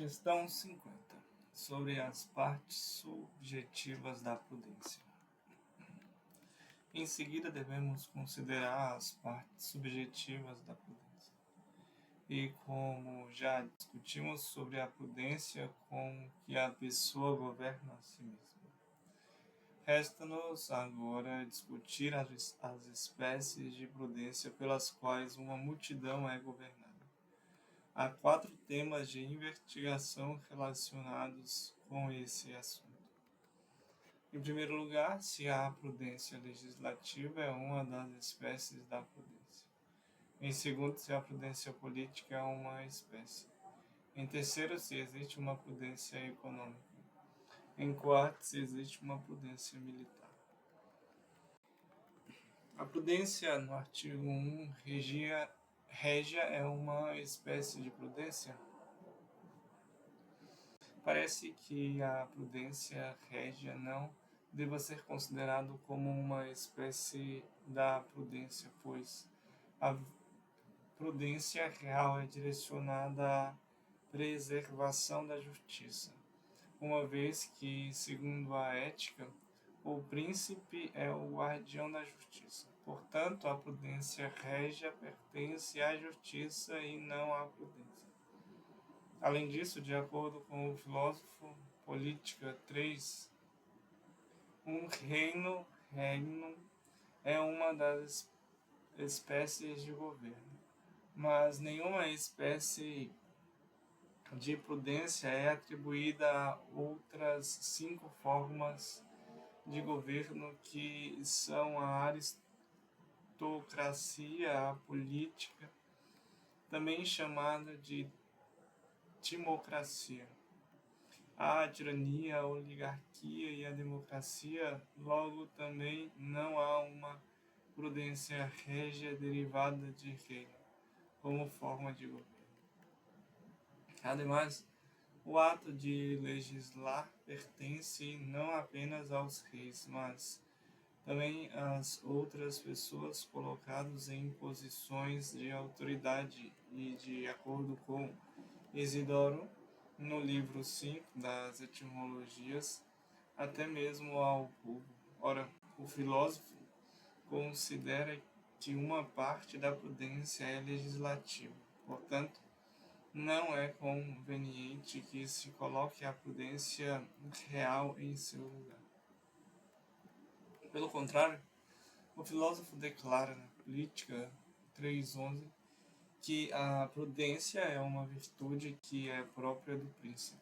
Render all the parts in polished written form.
Questão 50. Sobre as partes subjetivas da prudência. Em seguida, devemos considerar as partes subjetivas da prudência. E como já discutimos sobre a prudência com que a pessoa governa a si mesma, resta-nos agora discutir as espécies de prudência pelas quais uma multidão é governada. Há 4 temas de investigação relacionados com esse assunto. Em primeiro lugar, se a prudência legislativa é uma das espécies da prudência. Em segundo, se a prudência política é uma espécie. Em terceiro, se existe uma prudência econômica. Em quarto, se existe uma prudência militar. A prudência, no artigo 1, régia é uma espécie de prudência? Parece que a prudência régia não deva ser considerado como uma espécie da prudência, pois a prudência real é direcionada à preservação da justiça, uma vez que, segundo a ética, o príncipe é o guardião da justiça. Portanto, a prudência régia pertence à justiça e não à prudência. Além disso, de acordo com o filósofo Política 3, um reino é uma das espécies de governo, mas nenhuma espécie de prudência é atribuída a outras 5 formas de governo, que são a aristocracia, a política, também chamada de timocracia, a tirania, a oligarquia e a democracia. Logo, também não há uma prudência régia derivada de reino como forma de governo. Ademais, o ato de legislar pertence não apenas aos reis, mas também às outras pessoas colocadas em posições de autoridade e, de acordo com Isidoro, no livro 5 das Etimologias, até mesmo ao povo. Ora, o filósofo considera que uma parte da prudência é legislativa. Portanto, não é conveniente que se coloque a prudência real em seu lugar. Pelo contrário, o filósofo declara na Política 3:11 que a prudência é uma virtude que é própria do príncipe.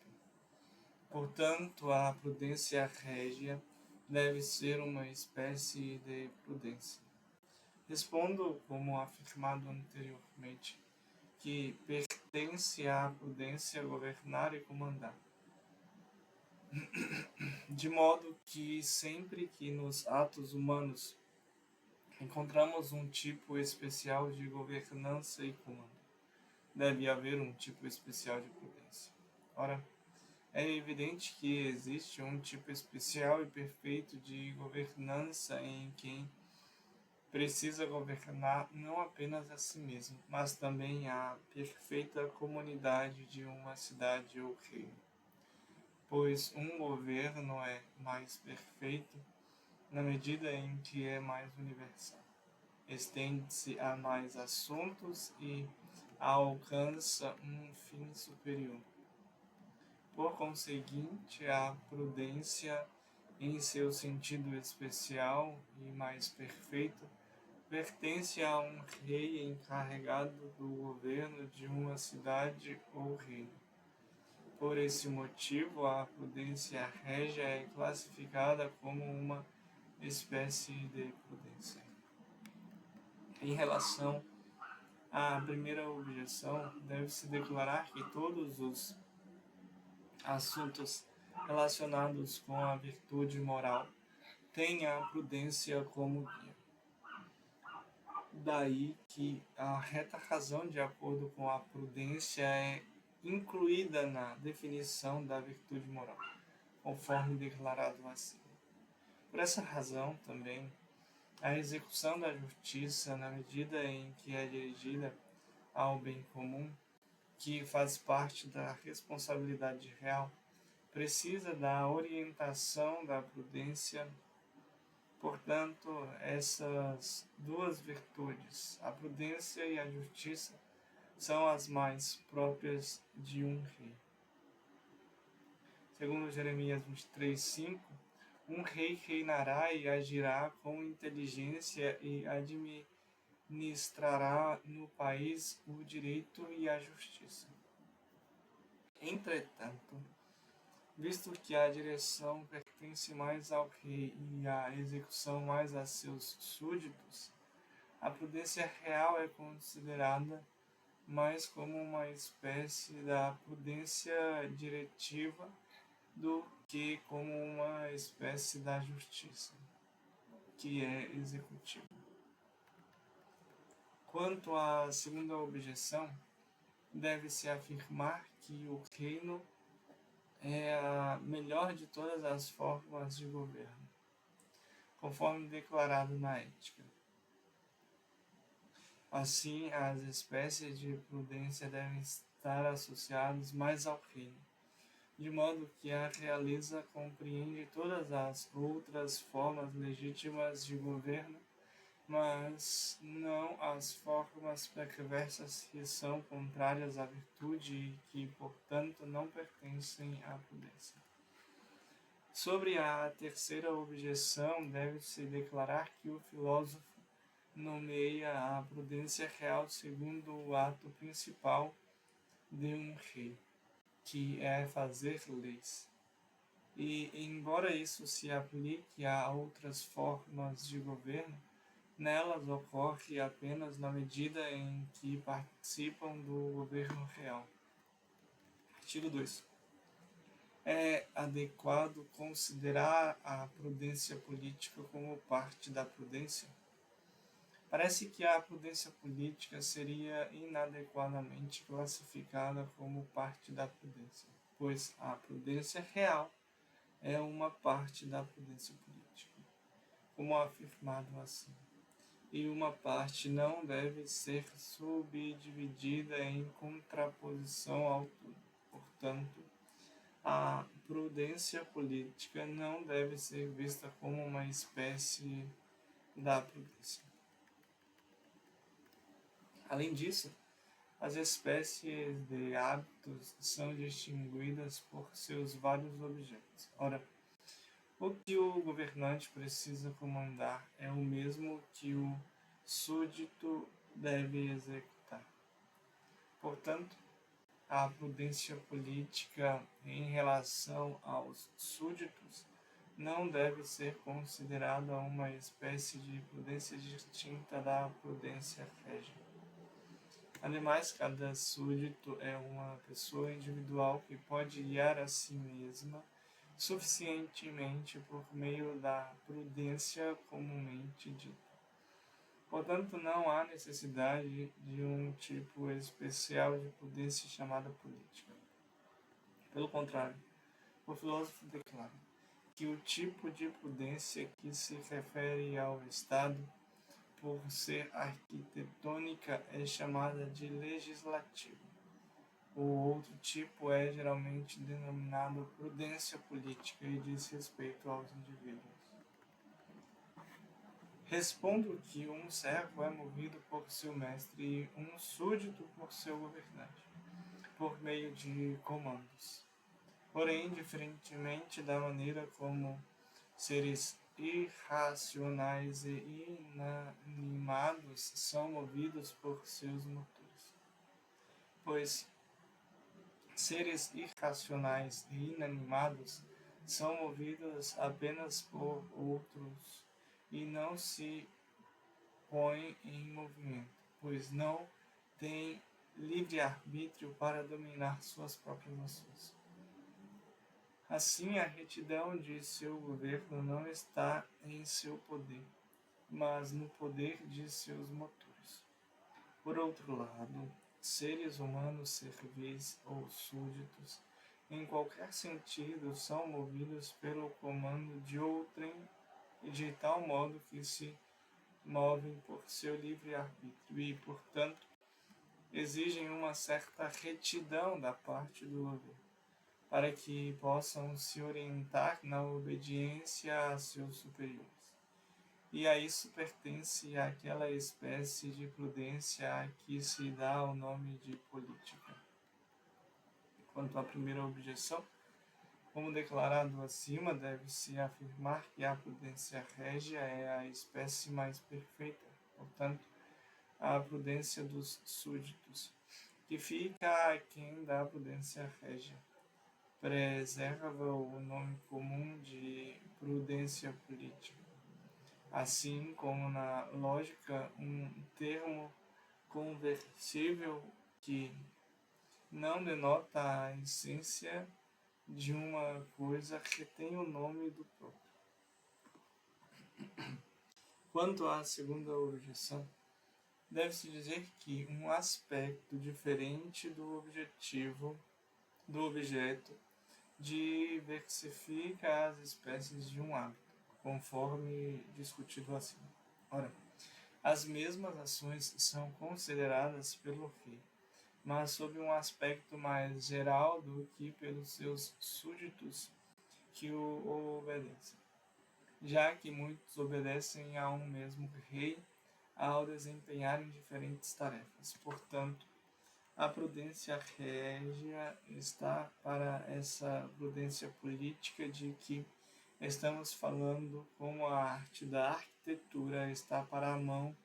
Portanto, a prudência régia deve ser uma espécie de prudência. Respondo, como afirmado anteriormente, que pertence à prudência governar e comandar. De modo que sempre que nos atos humanos encontramos um tipo especial de governança e comando, deve haver um tipo especial de prudência. Ora, é evidente que existe um tipo especial e perfeito de governança em quem precisa governar não apenas a si mesmo, mas também a perfeita comunidade de uma cidade ou reino. Pois um governo é mais perfeito na medida em que é mais universal, estende-se a mais assuntos e alcança um fim superior. Por conseguinte, a prudência, em seu sentido especial e mais perfeito, pertence a um rei encarregado do governo de uma cidade ou reino. Por esse motivo, a prudência régia é classificada como uma espécie de prudência. Em relação à primeira objeção, deve-se declarar que todos os assuntos relacionados com a virtude moral têm a prudência como guia. Daí que a reta razão, de acordo com a prudência, é incluída na definição da virtude moral, conforme declarado acima. Por essa razão, também, a execução da justiça, na medida em que é dirigida ao bem comum, que faz parte da responsabilidade real, precisa da orientação da prudência. Portanto, essas duas virtudes, a prudência e a justiça, são as mais próprias de um rei. Segundo Jeremias 23:5, um rei reinará e agirá com inteligência e administrará no país o direito e a justiça. Entretanto, visto que a direção pertence mais ao rei e a execução mais a seus súditos, a prudência real é considerada mais como uma espécie da prudência diretiva do que como uma espécie da justiça, que é executiva. Quanto à segunda objeção, deve-se afirmar que o reino é a melhor de todas as formas de governo, conforme declarado na Ética. Assim, as espécies de prudência devem estar associadas mais ao reino, de modo que a realeza compreende todas as outras formas legítimas de governo, mas não as formas perversas que são contrárias à virtude e que, portanto, não pertencem à prudência. Sobre a terceira objeção, deve-se declarar que o filósofo nomeia a prudência real segundo o ato principal de um rei, que é fazer leis. E, embora isso se aplique a outras formas de governo, nelas ocorre apenas na medida em que participam do governo real. Artigo 2. É adequado considerar a prudência política como parte da prudência? Parece que a prudência política seria inadequadamente classificada como parte da prudência, pois a prudência real é uma parte da prudência política, como afirmado acima, e uma parte não deve ser subdividida em contraposição ao todo. Portanto, a prudência política não deve ser vista como uma espécie da prudência. Além disso, as espécies de hábitos são distinguidas por seus vários objetos. Ora, o que o governante precisa comandar é o mesmo que o súdito deve executar. Portanto, a prudência política em relação aos súditos não deve ser considerada uma espécie de prudência distinta da prudência régia. Ademais, cada súdito é uma pessoa individual que pode guiar a si mesma suficientemente por meio da prudência comumente dita. Portanto, não há necessidade de um tipo especial de prudência chamada política. Pelo contrário, o filósofo declara que o tipo de prudência que se refere ao Estado, por ser arquitetônica, é chamada de legislativa. O outro tipo é geralmente denominado prudência política e diz respeito aos indivíduos. Respondo que um servo é movido por seu mestre e um súdito por seu governante, por meio de comandos. Porém, diferentemente da maneira como seres irracionais e inanimados são movidos por seus motores. Pois seres irracionais e inanimados são movidos apenas por outros e não se põem em movimento, pois não têm livre-arbítrio para dominar suas próprias ações. Assim, a retidão de seu governo não está em seu poder, mas no poder de seus motores. Por outro lado, seres humanos servis ou súditos, em qualquer sentido, são movidos pelo comando de outrem e de tal modo que se movem por seu livre-arbítrio e, portanto, exigem uma certa retidão da parte do governo, para que possam se orientar na obediência a seus superiores. E a isso pertence aquela espécie de prudência a que se dá o nome de política. Quanto à primeira objeção, como declarado acima, deve-se afirmar que a prudência régia é a espécie mais perfeita, portanto, a prudência dos súditos, que fica aquém da prudência régia. Preserva o nome comum de prudência política. Assim como na lógica, um termo conversível que não denota a essência de uma coisa que tem o nome do próprio. Quanto à segunda objeção, deve-se dizer que um aspecto diferente do objeto diversifica as espécies de um hábito, conforme discutido acima. Ora, as mesmas ações são consideradas pelo rei, mas sob um aspecto mais geral do que pelos seus súditos que o obedecem, já que muitos obedecem a um mesmo rei ao desempenharem diferentes tarefas. Portanto, a prudência régia está para essa prudência política de que estamos falando, como a arte da arquitetura está para a mão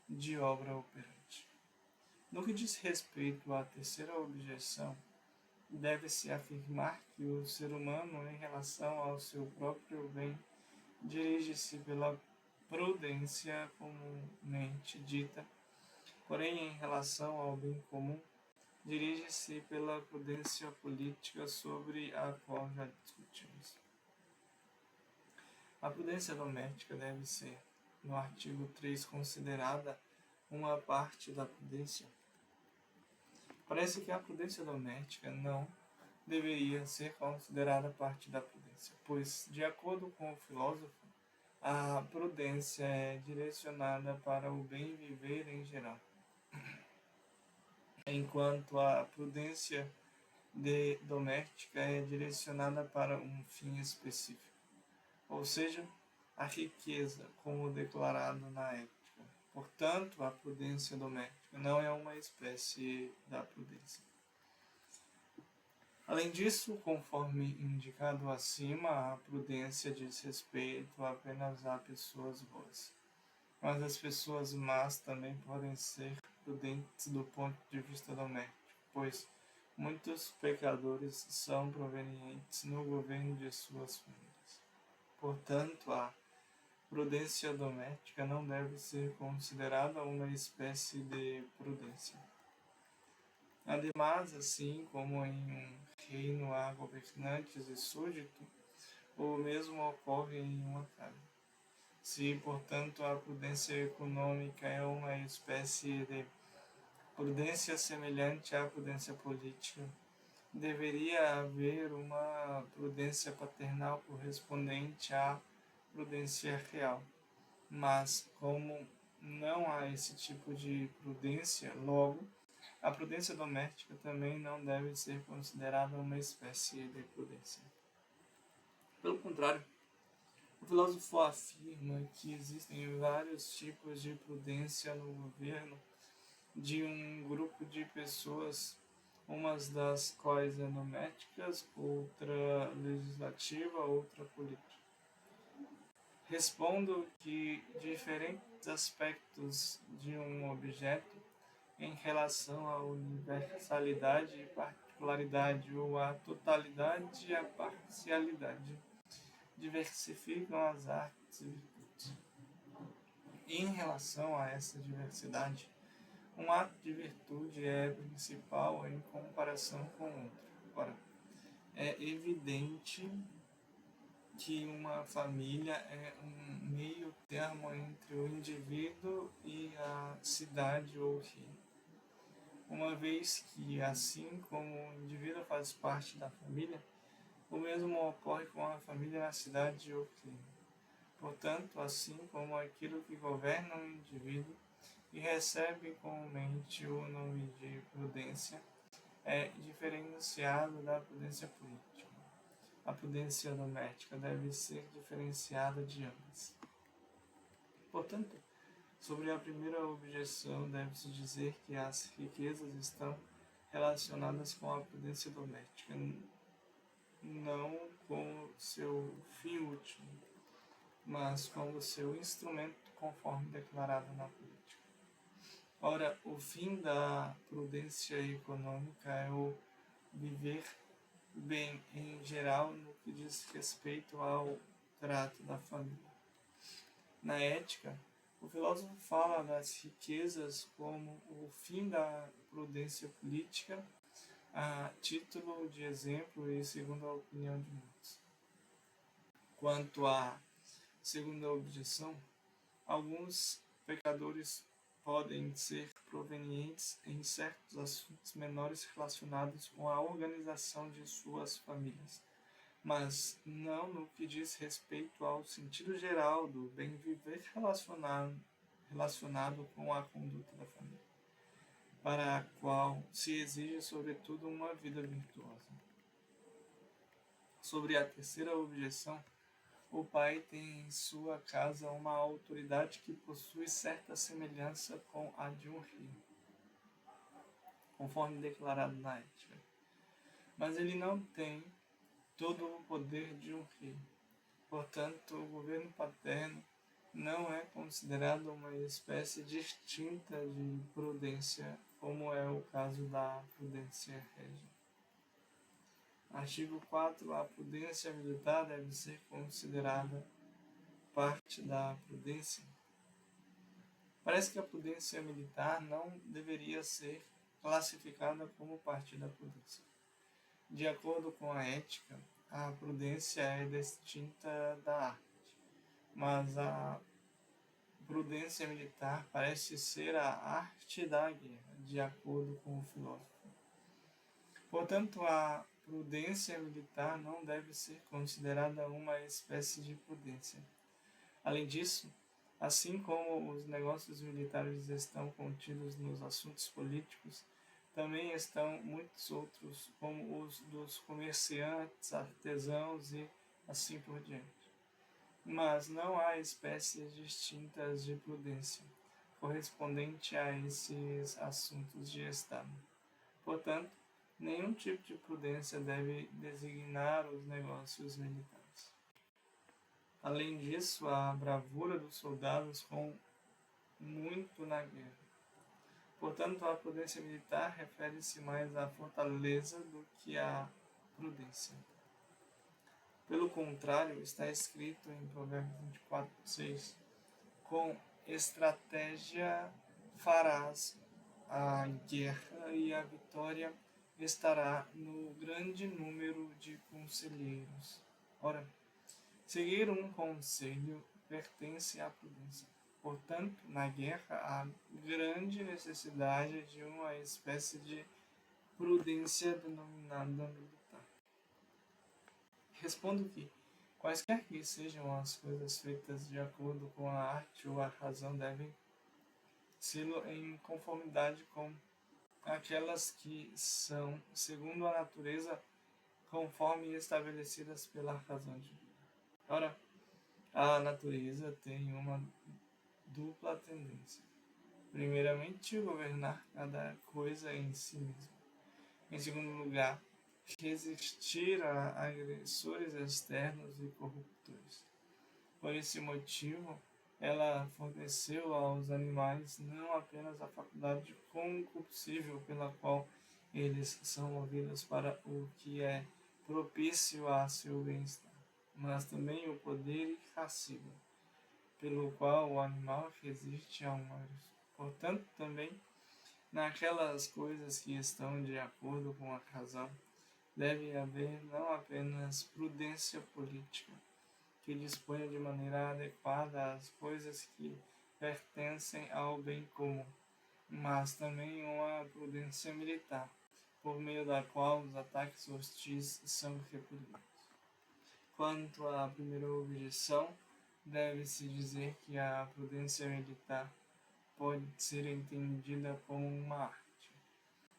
de obra operante. No que diz respeito à terceira objeção, deve-se afirmar que o ser humano, em relação ao seu próprio bem, dirige-se pela prudência comumente dita, porém, em relação ao bem comum, dirige-se pela prudência política sobre a qual já discutimos. A prudência doméstica deve ser, no artigo 3, considerada uma parte da prudência. Parece que a prudência doméstica não deveria ser considerada parte da prudência, pois, de acordo com o filósofo, a prudência é direcionada para o bem viver em geral, enquanto a prudência doméstica é direcionada para um fim específico, ou seja, a riqueza, como declarado na ética. Portanto, a prudência doméstica não é uma espécie da prudência. Além disso, conforme indicado acima, a prudência diz respeito apenas a pessoas boas. Mas as pessoas más também podem ser prudentes do ponto de vista doméstico, pois muitos pecadores são provenientes no governo de suas famílias. Portanto, a prudência doméstica não deve ser considerada uma espécie de prudência. Ademais, assim como em um reino há governantes e súditos, o mesmo ocorre em uma casa. Se, portanto, a prudência econômica é uma espécie de prudência semelhante à prudência política, deveria haver uma prudência paternal correspondente à prudência real. Mas, como não há esse tipo de prudência, logo, a prudência doméstica também não deve ser considerada uma espécie de prudência. Pelo contrário, o filósofo afirma que existem vários tipos de prudência no governo de um grupo de pessoas, umas das quais é domésticas, outra legislativa, outra política. Respondo que diferentes aspectos de um objeto em relação à universalidade e particularidade ou à totalidade e à parcialidade diversificam as artes e virtudes. E em relação a essa diversidade, um ato de virtude é principal em comparação com outro. Ora, é evidente que uma família é um meio termo entre o indivíduo e a cidade ou reino. Uma vez que, assim como o indivíduo faz parte da família, o mesmo ocorre com a família na cidade ou reino. Portanto, assim como aquilo que governa o indivíduo e recebe comumente o nome de prudência, é diferenciado da prudência política. A prudência doméstica deve ser diferenciada de ambas. Portanto, sobre a primeira objeção, deve-se dizer que as riquezas estão relacionadas com a prudência doméstica, não com seu fim último, mas como seu instrumento, conforme declarado na política. Ora, o fim da prudência econômica é o viver bem em geral no que diz respeito ao trato da família. Na ética, o filósofo fala das riquezas como o fim da prudência política, a título de exemplo e segundo a opinião de muitos. Quanto à segunda objeção, alguns pecadores podem ser provenientes em certos assuntos menores relacionados com a organização de suas famílias, mas não no que diz respeito ao sentido geral do bem viver relacionado com a conduta da família, para a qual se exige, sobretudo, uma vida virtuosa. Sobre a terceira objeção, o pai tem em sua casa uma autoridade que possui certa semelhança com a de um rei, conforme declarado na ética. Mas ele não tem todo o poder de um rei. Portanto, o governo paterno não é considerado uma espécie distinta de prudência, como é o caso da prudência régia. Artigo 4. A prudência militar deve ser considerada parte da prudência. Parece que a prudência militar não deveria ser classificada como parte da prudência. De acordo com a ética, a prudência é distinta da arte, mas a prudência militar parece ser a arte da guerra, de acordo com o filósofo. Portanto, a prudência militar não deve ser considerada uma espécie de prudência. Além disso, assim como os negócios militares estão contidos nos assuntos políticos, também estão muitos outros, como os dos comerciantes, artesãos e assim por diante. Mas não há espécies distintas de prudência, correspondente a esses assuntos de Estado. Portanto, nenhum tipo de prudência deve designar os negócios militares. Além disso, a bravura dos soldados com muito na guerra. Portanto, a prudência militar refere-se mais à fortaleza do que à prudência. Pelo contrário, está escrito em Provérbios 24:6, com estratégia farás a guerra e a vitória estará no grande número de conselheiros. Ora, seguir um conselho pertence à prudência. Portanto, na guerra há grande necessidade de uma espécie de prudência denominada militar. Respondo que, quaisquer que sejam as coisas feitas de acordo com a arte ou a razão, devem ser em conformidade com aquelas que são, segundo a natureza, conforme estabelecidas pela razão divina. Ora, a natureza tem uma dupla tendência. Primeiramente, governar cada coisa em si mesma. Em segundo lugar, resistir a agressores externos e corruptores. Por esse motivo, ela forneceu aos animais não apenas a faculdade concupiscível pela qual eles são movidos para o que é propício a seu bem-estar, mas também o poder irascível, pelo qual o animal resiste a um agressor. Portanto, também, naquelas coisas que estão de acordo com a razão, deve haver não apenas prudência política, que disponha de maneira adequada às coisas que pertencem ao bem comum, mas também uma prudência militar, por meio da qual os ataques hostis são repelidos. Quanto à primeira objeção, deve-se dizer que a prudência militar pode ser entendida como uma arte,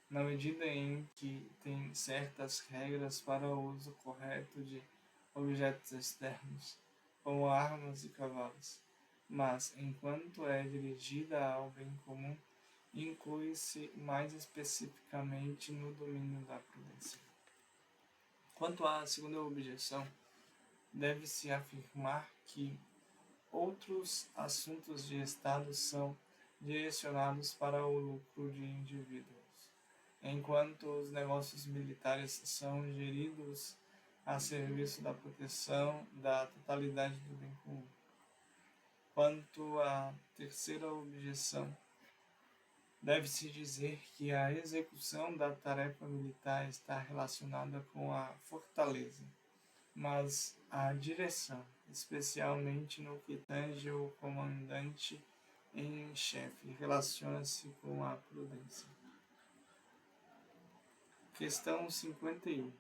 na medida em que tem certas regras para o uso correto de objetos externos, como armas e cavalos, mas, enquanto é dirigida ao bem comum, inclui-se mais especificamente no domínio da prudência. Quanto à segunda objeção, deve-se afirmar que outros assuntos de Estado são direcionados para o lucro de indivíduos, enquanto os negócios militares são geridos a serviço da proteção da totalidade do bem comum. Quanto à terceira objeção, deve-se dizer que a execução da tarefa militar está relacionada com a fortaleza, mas a direção, especialmente no que tange o comandante em chefe, relaciona-se com a prudência. Questão 51.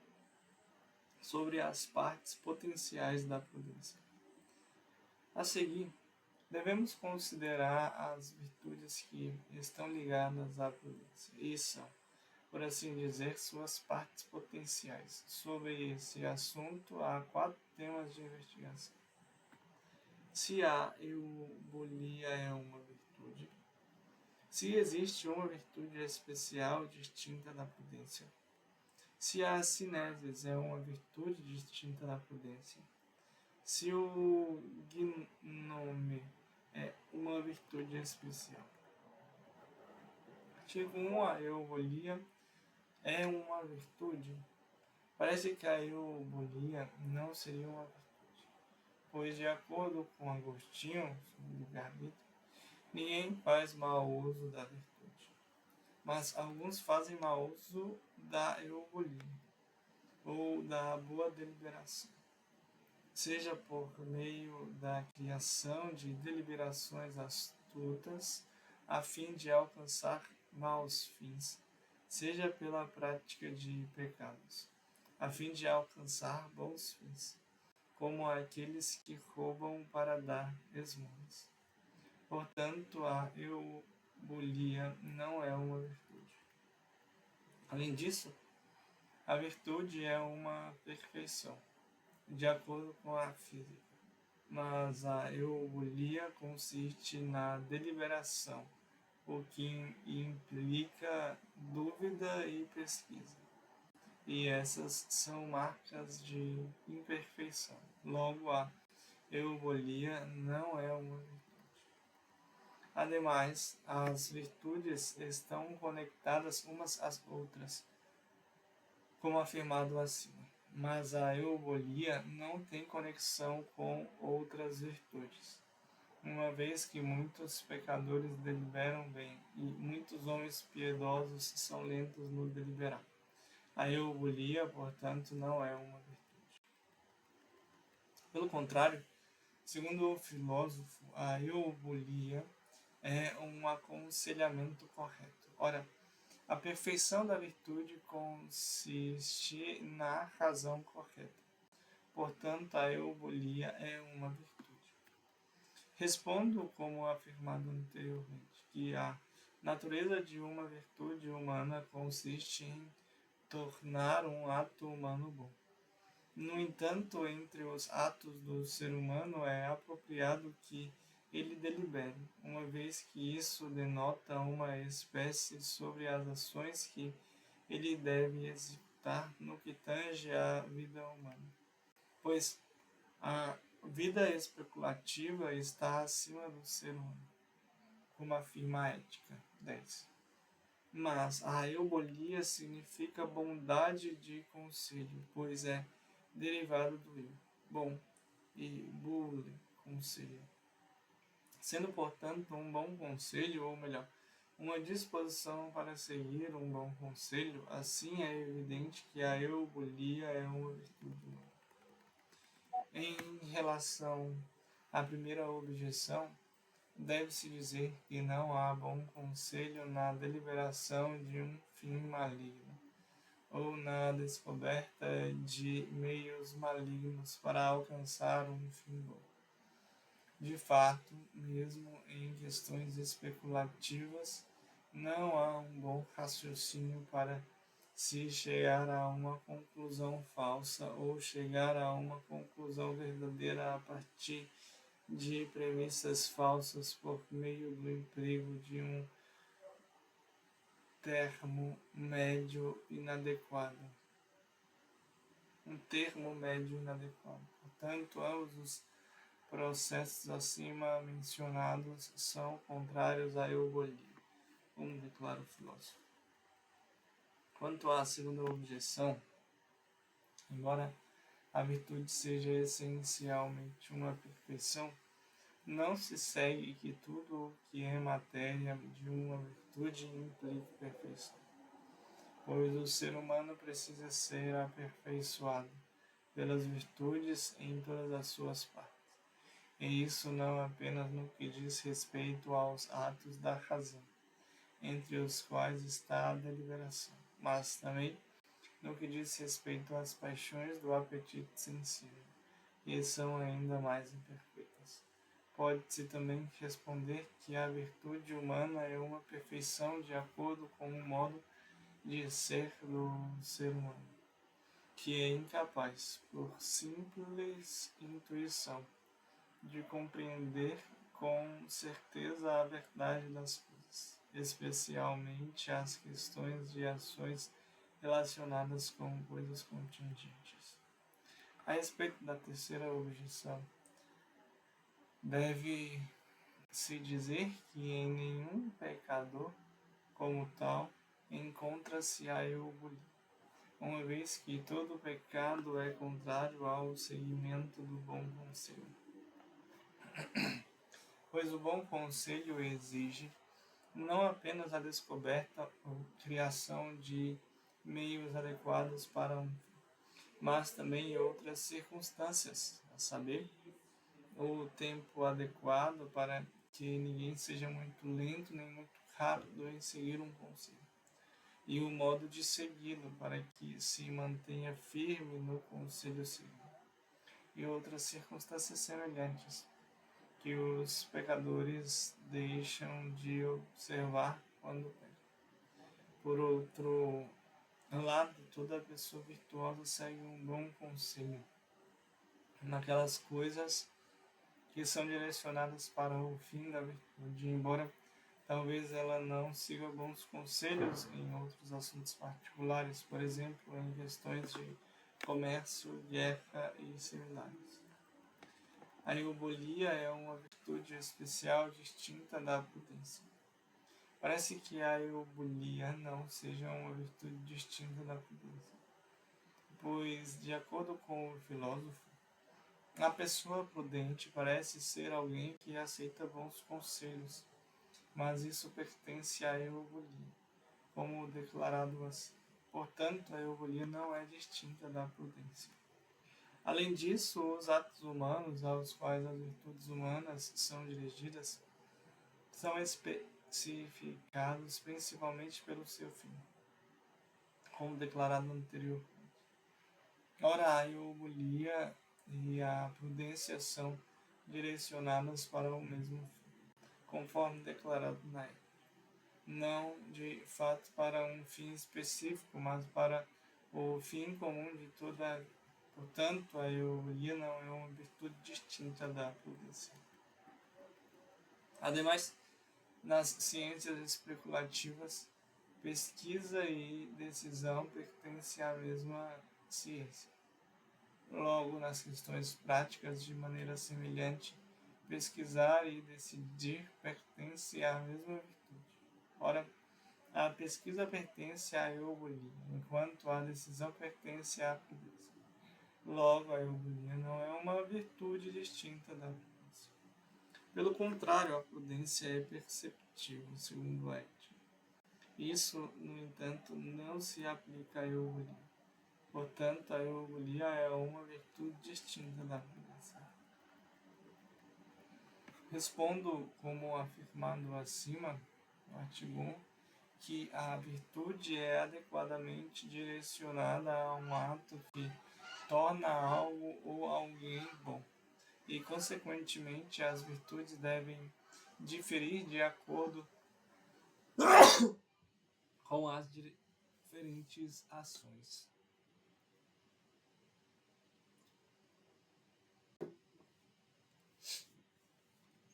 Sobre as partes potenciais da prudência. A seguir, devemos considerar as virtudes que estão ligadas à prudência, e são, por assim dizer, suas partes potenciais. Sobre esse assunto, há 4 temas de investigação. Se a eubulia é uma virtude, se existe uma virtude especial distinta da prudência, se a cinesis é uma virtude distinta da prudência, se o gnome é uma virtude especial. Artigo 1. A eubulia é uma virtude. Parece que a eubulia não seria uma virtude, pois, de acordo com Agostinho, sobre o livre-arbítrio, ninguém faz mau uso da virtude, mas alguns fazem mau uso da eubulia, ou da boa deliberação, seja por meio da criação de deliberações astutas, a fim de alcançar maus fins, seja pela prática de pecados, a fim de alcançar bons fins, como aqueles que roubam para dar esmolas. Portanto, a eubulia não é uma virtude. Além disso, a virtude é uma perfeição, de acordo com a física, mas a eubulia consiste na deliberação, o que implica dúvida e pesquisa, e essas são marcas de imperfeição. Logo, a eubulia não é uma virtude. Ademais, as virtudes estão conectadas umas às outras, como afirmado acima, mas a eubulia não tem conexão com outras virtudes, uma vez que muitos pecadores deliberam bem e muitos homens piedosos são lentos no deliberar. A eubulia, portanto, não é uma virtude. Pelo contrário, segundo o filósofo, a eubulia é um aconselhamento correto. Ora, a perfeição da virtude consiste na razão correta. Portanto, a eubulia é uma virtude. Respondo, como afirmado anteriormente, que a natureza de uma virtude humana consiste em tornar um ato humano bom. No entanto, entre os atos do ser humano é apropriado que ele delibere, uma vez que isso denota uma espécie sobre as ações que ele deve executar no que tange à vida humana. Pois a vida especulativa está acima do ser humano, como afirma a Ética 10. Mas a eubulia significa bondade de conselho, pois é derivado do eu, bom, e bule, conselho. Sendo, portanto, um bom conselho, ou melhor, uma disposição para seguir um bom conselho, assim é evidente que a eubulia é uma virtude humana. Em relação à primeira objeção, deve-se dizer que não há bom conselho na deliberação de um fim maligno, ou na descoberta de meios malignos para alcançar um fim bom. De fato, mesmo em questões especulativas, não há um bom raciocínio para se chegar a uma conclusão falsa ou chegar a uma conclusão verdadeira a partir de premissas falsas por meio do emprego de um termo médio inadequado. Portanto, ambos os processos acima mencionados são contrários à eubolia, como declara o filósofo. Quanto à segunda objeção, embora a virtude seja essencialmente uma perfeição, não se segue que tudo o que é matéria de uma virtude implique perfeição, pois o ser humano precisa ser aperfeiçoado pelas virtudes em todas as suas partes. E isso não apenas no que diz respeito aos atos da razão, entre os quais está a deliberação, mas também no que diz respeito às paixões do apetite sensível, e são ainda mais imperfeitas. Pode-se também responder que a virtude humana é uma perfeição de acordo com o modo de ser do ser humano, que é incapaz, por simples intuição, de compreender com certeza a verdade das coisas, especialmente as questões de ações relacionadas com coisas contingentes. A respeito da terceira objeção, deve-se dizer que em nenhum pecador, como tal, encontra-se a eubulia, uma vez que todo pecado é contrário ao seguimento do bom conselho. Pois o bom conselho exige não apenas a descoberta ou criação de meios adequados para um fim, mas também outras circunstâncias, a saber, o tempo adequado para que ninguém seja muito lento nem muito rápido em seguir um conselho, e o modo de segui-lo para que se mantenha firme no conselho seguido, e outras circunstâncias semelhantes que os pecadores deixam de observar quando pecam. Por outro lado, toda pessoa virtuosa segue um bom conselho naquelas coisas que são direcionadas para o fim da virtude, embora talvez ela não siga bons conselhos em outros assuntos particulares, por exemplo, em questões de comércio, guerra e similares. A eubolia é uma virtude especial distinta da prudência. Parece que a eubolia não seja uma virtude distinta da prudência, pois, de acordo com o filósofo, a pessoa prudente parece ser alguém que aceita bons conselhos, mas isso pertence à eubolia, como declarado assim. Portanto, a eubolia não é distinta da prudência. Além disso, os atos humanos aos quais as virtudes humanas são dirigidas são especificados principalmente pelo seu fim, como declarado anteriormente. Ora, a eubolia e a prudência são direcionadas para o mesmo fim, conforme declarado na época. Não, de fato, para um fim específico, mas para o fim comum de toda a vida. Portanto, a eubolia não é uma virtude distinta da prudência. Ademais, nas ciências especulativas, pesquisa e decisão pertencem à mesma ciência. Logo, nas questões práticas, de maneira semelhante, pesquisar e decidir pertencem à mesma virtude. Ora, a pesquisa pertence à eubolia, enquanto a decisão pertence à prudência. Logo, a eubolia não é uma virtude distinta da prudência. Pelo contrário, a prudência é perceptível, segundo Ético. Isso, no entanto, não se aplica à eubolia. Portanto, a eubolia é uma virtude distinta da prudência. Respondo, como afirmado acima, no artigo 1, que a virtude é adequadamente direcionada a um ato que torna algo ou alguém bom, e, consequentemente, as virtudes devem diferir de acordo com as diferentes ações.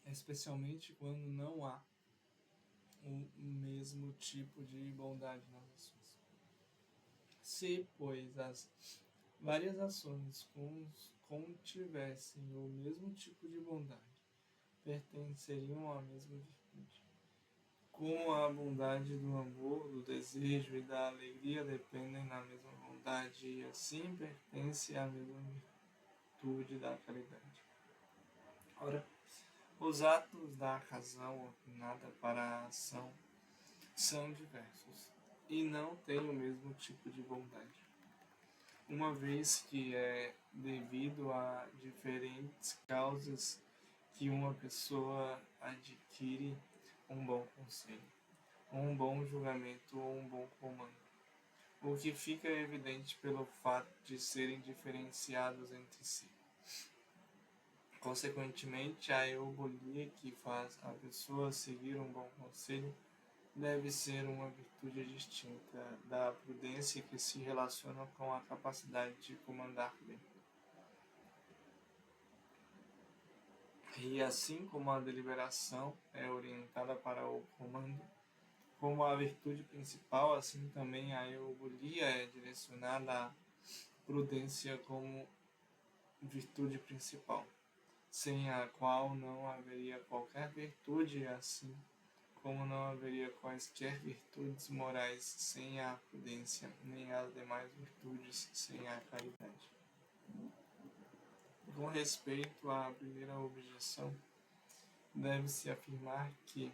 Especialmente quando não há o mesmo tipo de bondade nas ações. Se, pois, as várias ações contivessem o mesmo tipo de bondade, pertenceriam à mesma virtude. Como a bondade do amor, do desejo e da alegria dependem da mesma bondade, e assim pertence à mesma virtude da caridade. Ora, os atos da razão opinada para a ação são diversos e não têm o mesmo tipo de bondade, uma vez que é devido a diferentes causas que uma pessoa adquire um bom conselho, um bom julgamento ou um bom comando, o que fica evidente pelo fato de serem diferenciados entre si. Consequentemente, a eubulia que faz a pessoa seguir um bom conselho deve ser uma virtude distinta da prudência que se relaciona com a capacidade de comandar bem. E assim como a deliberação é orientada para o comando, como a virtude principal, assim também a eubulia é direcionada à prudência como virtude principal, sem a qual não haveria qualquer virtude, assim como não haveria quaisquer virtudes morais sem a prudência, nem as demais virtudes sem a caridade. Com respeito à primeira objeção, deve-se afirmar que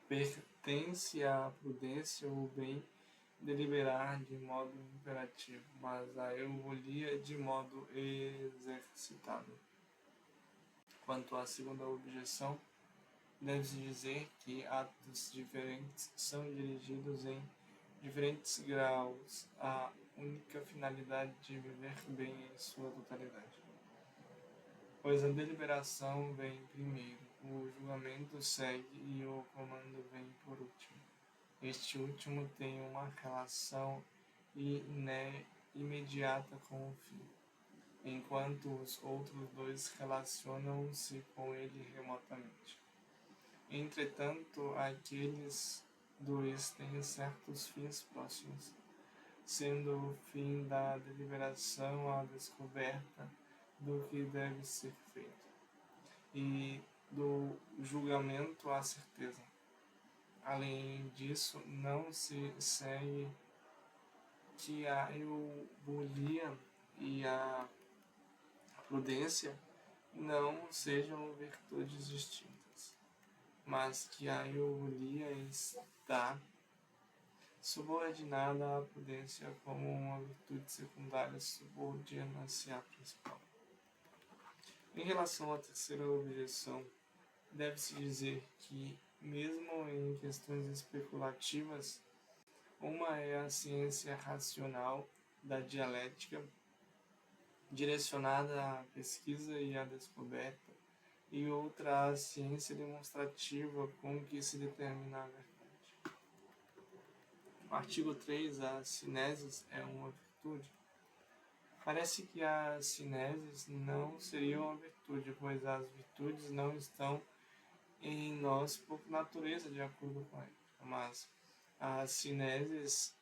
pertence à prudência o bem deliberar de modo imperativo, mas a eubulia de modo exercitado. Quanto à segunda objeção, deve-se dizer que atos diferentes são dirigidos em diferentes graus à única finalidade de viver bem em sua totalidade. Pois a deliberação vem primeiro, o julgamento segue e o comando vem por último. Este último tem uma relação imediata com o fim, enquanto os outros dois relacionam-se com ele remotamente. Entretanto, aqueles dois têm certos fins próximos, sendo o fim da deliberação a descoberta do que deve ser feito, e do julgamento a certeza. Além disso, não se segue que a eubulia e a prudência não sejam virtudes distintas, mas que a eubulia está subordinada à prudência como uma virtude secundária subordina-se à principal. Em relação à terceira objeção, deve-se dizer que, mesmo em questões especulativas, uma é a ciência racional da dialética, direcionada à pesquisa e à descoberta, e outra a ciência demonstrativa com que se determina a verdade. No artigo 3, a cinesis é uma virtude. Parece que a cinesis não seria uma virtude, pois as virtudes não estão em nós por natureza, de acordo com ele. Mas a cinesis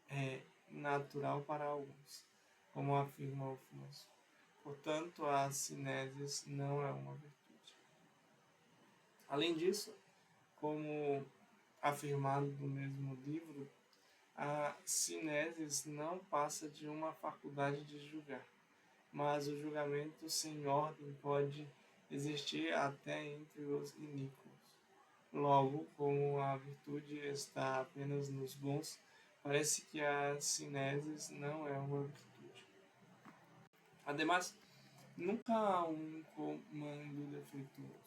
é natural para alguns, como afirma o filósofo. Portanto, a cinesis não é uma virtude. Além disso, como afirmado no mesmo livro, a cinesis não passa de uma faculdade de julgar, mas o julgamento sem ordem pode existir até entre os iníquos. Logo, como a virtude está apenas nos bons, parece que a cinesis não é uma virtude. Ademais, nunca há um comando defeituoso,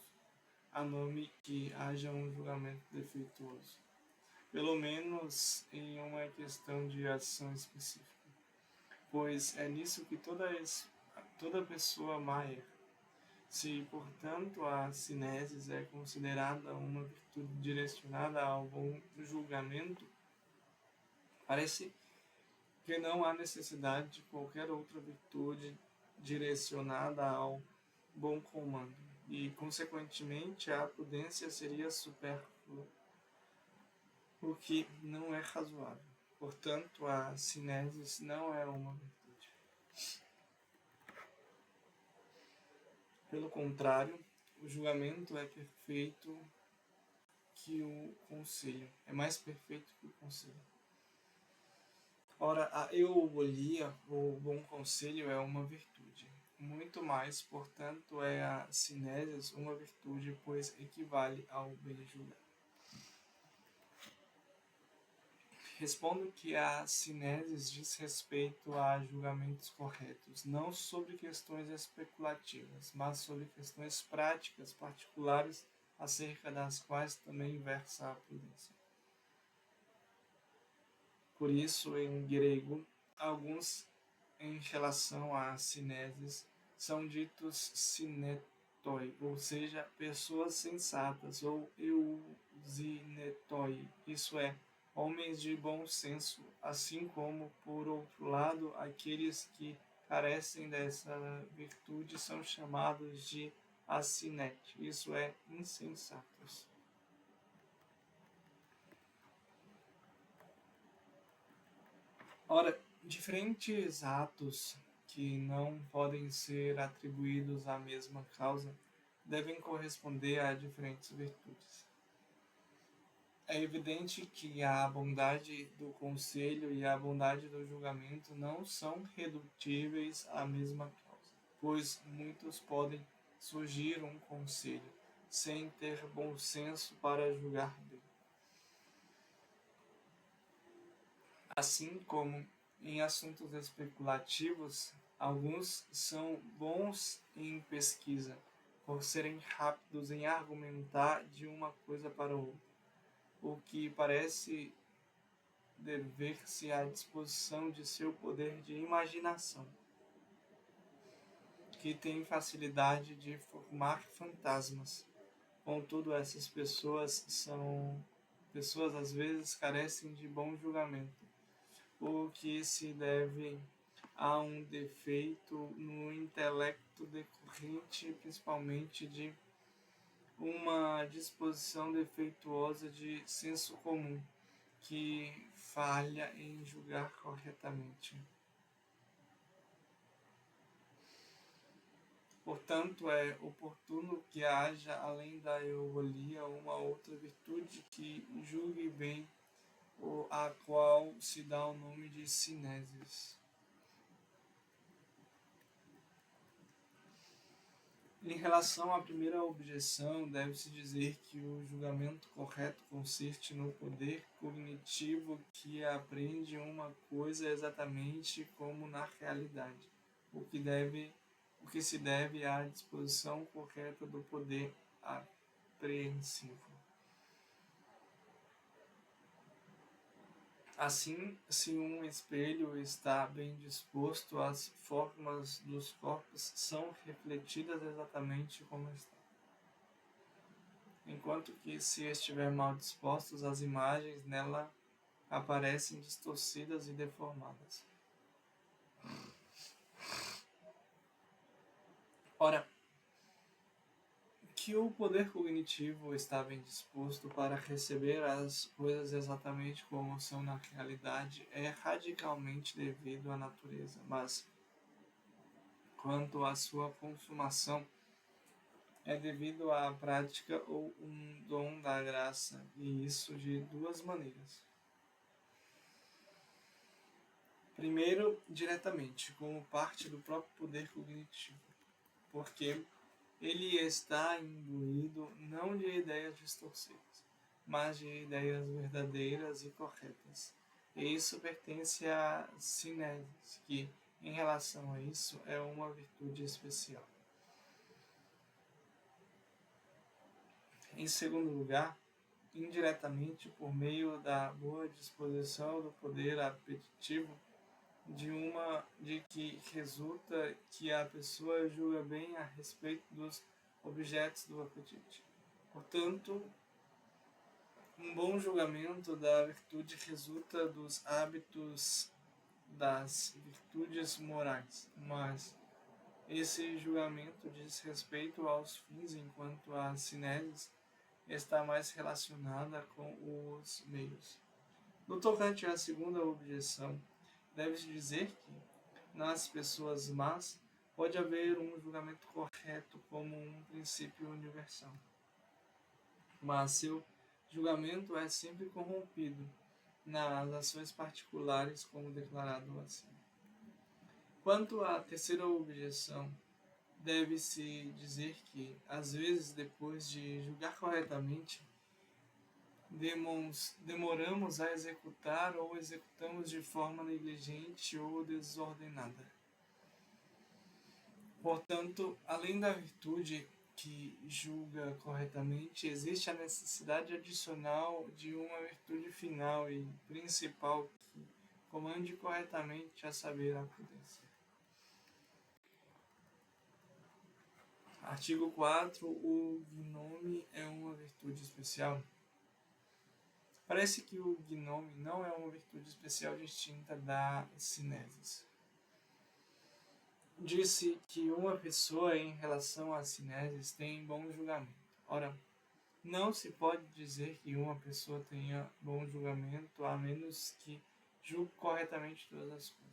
a nome que haja um julgamento defeituoso, pelo menos em uma questão de ação específica, pois é nisso que toda pessoa má erra. Se, portanto, a cinesis é considerada uma virtude direcionada ao bom julgamento, parece que não há necessidade de qualquer outra virtude direcionada ao bom comando, e, consequentemente, a prudência seria supérflua, o que não é razoável. Portanto, a cinesis não é uma virtude. Pelo contrário, o julgamento é perfeito que o conselho, é mais perfeito que o conselho. Ora, a euolia, o bom conselho, é uma virtude. Muito mais, portanto, é a cinesis uma virtude, pois equivale ao bem julgar. Respondo que a cinesis diz respeito a julgamentos corretos, não sobre questões especulativas, mas sobre questões práticas particulares, acerca das quais também versa a prudência. Por isso, em grego, alguns, em relação a cinesis, são ditos sinetoi, ou seja, pessoas sensatas, ou eusinetoi, isso é, homens de bom senso, assim como, por outro lado, aqueles que carecem dessa virtude são chamados de asinete, isso é, insensatos. Ora, diferentes atos que não podem ser atribuídos à mesma causa devem corresponder a diferentes virtudes. É evidente que a bondade do conselho e a bondade do julgamento não são redutíveis à mesma causa, pois muitos podem surgir um conselho sem ter bom senso para julgar bem. Assim como em assuntos especulativos, alguns são bons em pesquisa, por serem rápidos em argumentar de uma coisa para outra, o que parece dever-se à disposição de seu poder de imaginação, que tem facilidade de formar fantasmas. Contudo, essas pessoas às vezes carecem de bom julgamento, o que se deve a um defeito no intelecto decorrente principalmente de uma disposição defeituosa de senso comum, que falha em julgar corretamente. Portanto, é oportuno que haja, além da euolia, uma outra virtude que julgue bem, a qual se dá o nome de cinesis. Em relação à primeira objeção, deve-se dizer que o julgamento correto consiste no poder cognitivo que apreende uma coisa exatamente como na realidade, o que se deve à disposição correta do poder apreensivo. Assim, se um espelho está bem disposto, as formas dos corpos são refletidas exatamente como estão. Enquanto que, se estiver mal dispostos, as imagens nela aparecem distorcidas e deformadas. Ora, que o poder cognitivo está bem disposto para receber as coisas exatamente como são na realidade é radicalmente devido à natureza, mas quanto à sua consumação, é devido à prática ou um dom da graça, e isso de duas maneiras. Primeiro, diretamente, como parte do próprio poder cognitivo, porque ele está imbuído não de ideias distorcidas, mas de ideias verdadeiras e corretas. E isso pertence à cinesis, que, em relação a isso, é uma virtude especial. Em segundo lugar, indiretamente, por meio da boa disposição do poder apetitivo, de que resulta que a pessoa julga bem a respeito dos objetos do apetite. Portanto, um bom julgamento da virtude resulta dos hábitos das virtudes morais, mas esse julgamento diz respeito aos fins, enquanto a cinesis está mais relacionada com os meios. No tocante à segunda objeção, deve-se dizer que, nas pessoas más, pode haver um julgamento correto como um princípio universal, mas seu julgamento é sempre corrompido nas ações particulares, como declarado acima. Quanto à terceira objeção, deve-se dizer que, às vezes, depois de julgar corretamente, demoramos a executar ou executamos de forma negligente ou desordenada. Portanto, além da virtude que julga corretamente, existe a necessidade adicional de uma virtude final e principal que comande corretamente, a saber, a prudência. Artigo 4. O gnome é uma virtude especial. Parece que o gnome não é uma virtude especial distinta da cinesis. Disse que uma pessoa em relação à cinesis tem bom julgamento. Ora, não se pode dizer que uma pessoa tenha bom julgamento a menos que julgue corretamente todas as coisas.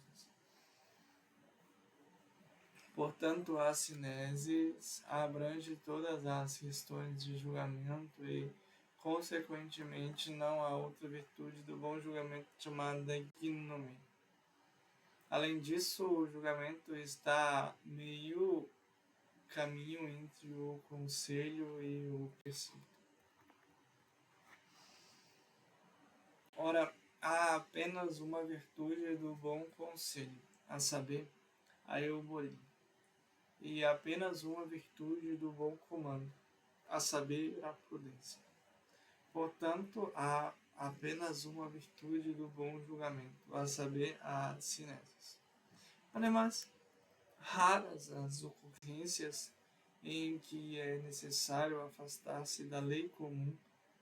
Portanto, a cinesis abrange todas as questões de julgamento e, consequentemente, não há outra virtude do bom julgamento chamada gnome. Além disso, o julgamento está meio caminho entre o conselho e o preceito. Ora, há apenas uma virtude do bom conselho, a saber, a eubolia, e apenas uma virtude do bom comando, a saber, a prudência. Portanto, há apenas uma virtude do bom julgamento, a saber, a cinesis. Ademais, raras as ocorrências em que é necessário afastar-se da lei comum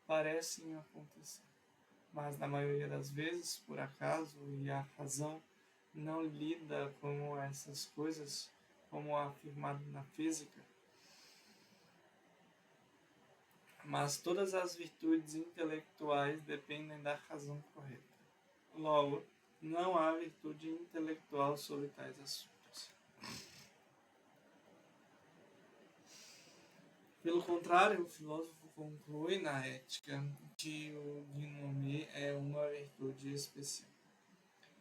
parecem acontecer, mas na maioria das vezes, por acaso e a razão não lida com essas coisas, como afirmado na física, mas todas as virtudes intelectuais dependem da razão correta. Logo, não há virtude intelectual sobre tais assuntos. Pelo contrário, o filósofo conclui na Ética que o gnome é uma virtude especial.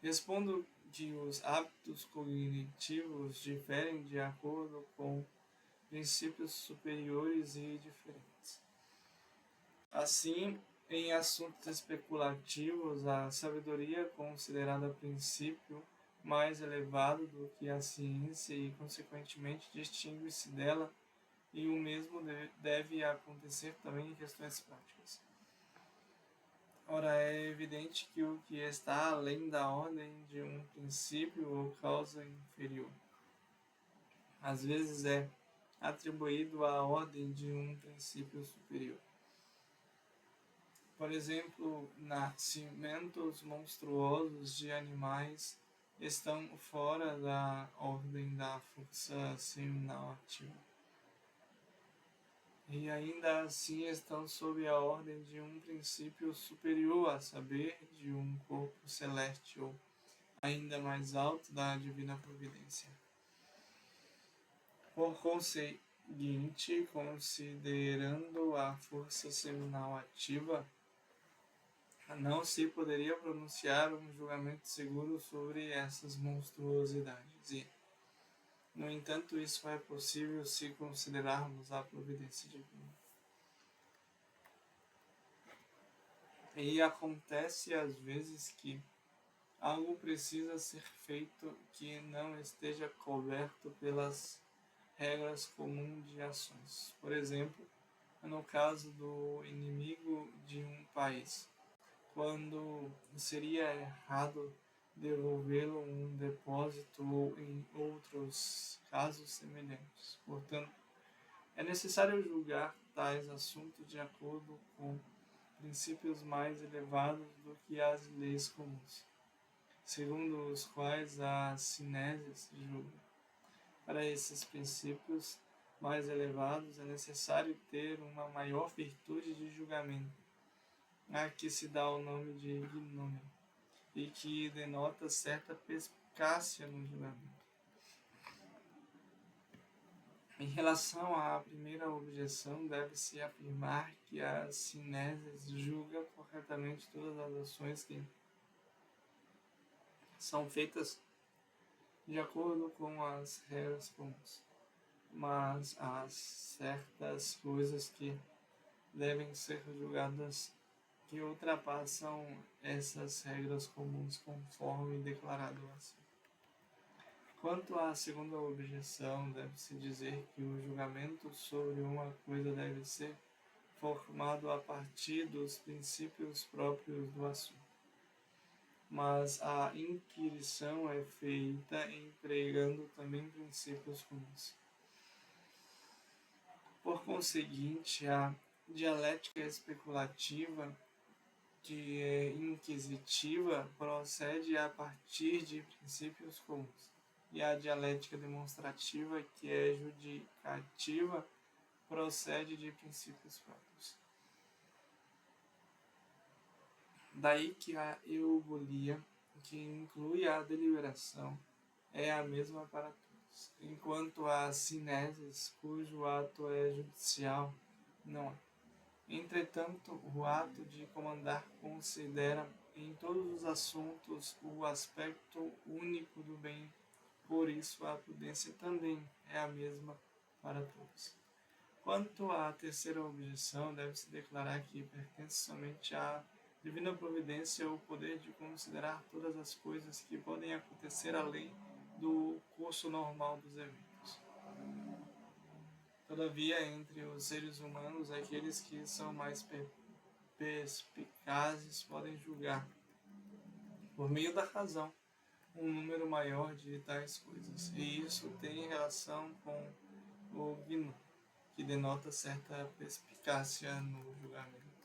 Respondo que os hábitos cognitivos diferem de acordo com princípios superiores e diferentes. Assim, em assuntos especulativos, a sabedoria é considerada princípio mais elevado do que a ciência e, consequentemente, distingue-se dela, e o mesmo deve acontecer também em questões práticas. Ora, é evidente que o que está além da ordem de um princípio ou causa inferior, às vezes é atribuído à ordem de um princípio superior. Por exemplo, nascimentos monstruosos de animais estão fora da ordem da força seminal ativa. E ainda assim estão sob a ordem de um princípio superior, a saber, de um corpo celeste ou ainda mais alto da divina providência. Por conseguinte, considerando a força seminal ativa, não se poderia pronunciar um julgamento seguro sobre essas monstruosidades. E, no entanto, isso é possível se considerarmos a providência divina. E acontece às vezes que algo precisa ser feito que não esteja coberto pelas regras comuns de ações. Por exemplo, no caso do inimigo de um país, quando seria errado devolvê-lo um depósito ou em outros casos semelhantes. Portanto, é necessário julgar tais assuntos de acordo com princípios mais elevados do que as leis comuns, segundo os quais a Sinésis julga. Para esses princípios mais elevados é necessário ter uma maior virtude de julgamento, a que se dá o nome de gnômeno, e que denota certa perspicácia no julgamento. Em relação à primeira objeção, deve-se afirmar que a Sinésis julga corretamente todas as ações que são feitas de acordo com as regras comuns, mas há certas coisas que devem ser julgadas que ultrapassam essas regras comuns conforme declarado assim. Quanto à segunda objeção, deve-se dizer que o julgamento sobre uma coisa deve ser formado a partir dos princípios próprios do assunto. Mas a inquirição é feita empregando também princípios comuns. Por conseguinte, a dialética especulativa, que é inquisitiva, procede a partir de princípios comuns, e a dialética demonstrativa, que é judicativa, procede de princípios próprios. Daí que a eubulia, que inclui a deliberação, é a mesma para todos, enquanto a sineses, cujo ato é judicial, não é. Entretanto, o ato de comandar considera em todos os assuntos o aspecto único do bem, por isso a prudência também é a mesma para todos. Quanto à terceira objeção, deve-se declarar que pertence somente à divina providência o poder de considerar todas as coisas que podem acontecer além do curso normal dos eventos. Todavia, entre os seres humanos, aqueles que são mais perspicazes podem julgar, por meio da razão, um número maior de tais coisas. E isso tem relação com o gnô, que denota certa perspicácia no julgamento.